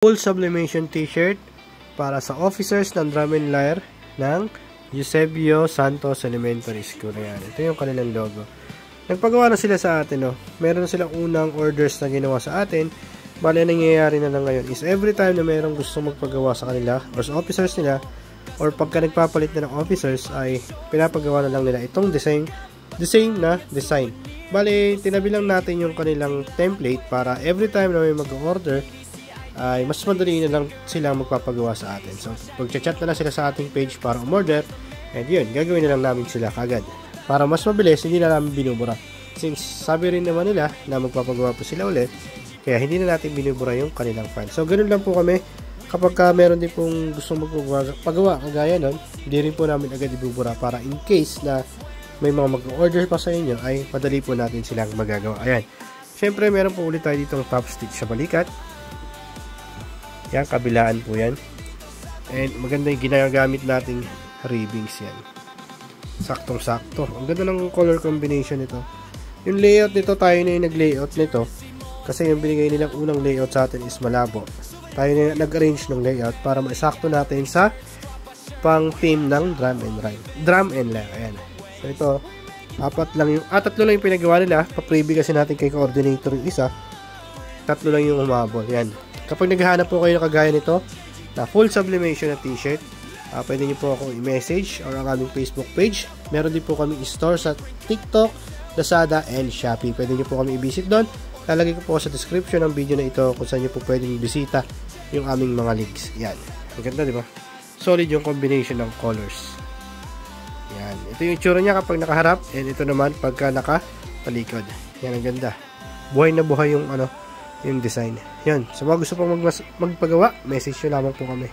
Full sublimation t-shirt para sa officers ng Drum and Lyre ng Eusebio Santos Elementary School. Ayan. Ito yung kanilang logo. Nagpagawa na sila sa atin. No? Meron na silang unang orders na ginawa sa atin. Bali, nangyayari na lang ngayon is every time na mayroong gusto magpagawa sa kanila or sa officers nila or pagka nagpapalit na ng officers ay pinapagawa na lang nila itong design na design. Bali, tinabi lang natin yung kanilang template para every time na may mag-order ay mas madali na lang silang magpapagawa sa atin. So, pag-chat na lang sila sa ating page para umorder, and yun, gagawin na lang namin sila kagad. Para mas mabilis, hindi na namin binubura. Since sabi rin naman nila na magpapagawa po sila ulit, kaya hindi na natin binubura yung kanilang file. So, ganun lang po kami. Kapag meron din pong gusto magpagawa kagaya nun, hindi rin po namin agad ibubura para in case na may mga mag-order pa sa inyo, ay madali po natin silang magagawa. Ayan. Siyempre, meron po ulit tayo ditong top stitch sa balikat. Yan, kabilaan po yan. And maganda yung ginagamit nating ribbings yan. Saktong-sakto. Ang ganda ng color combination nito. Yung layout nito, tayo na yung nag-layout nito. Kasi yung binigay nilang unang layout sa atin is malabo. Tayo na nag-arrange ng layout para maisakto natin sa pang team ng Drum and Lyre. Ayan. So ito, tatlo lang yung pinagawa nila. Pa-preview kasi natin kay coordinator yung isa. Tatlo lang yung umabol. Yan. Kapag naghahanap po kayo ng kagaya nito na full sublimation na t-shirt, pwede nyo po ako i-message or ang aming Facebook page. Meron din po kami i-store sa TikTok, Lazada, and Shopee. Pwede nyo po kami i-visit doon. Lalagay ko po sa description ng video na ito kung saan nyo po pwedeng bisita yung aming mga links. Yan. Ang ganda, di ba? Solid yung combination ng colors. Yan. Ito yung itsura niya kapag nakaharap, and ito naman pagka nakatalikod. Yan, ang ganda. Buhay na buhay yung yung design. Yan. Sa mga gusto pong magpagawa, message nyo lamang po kami.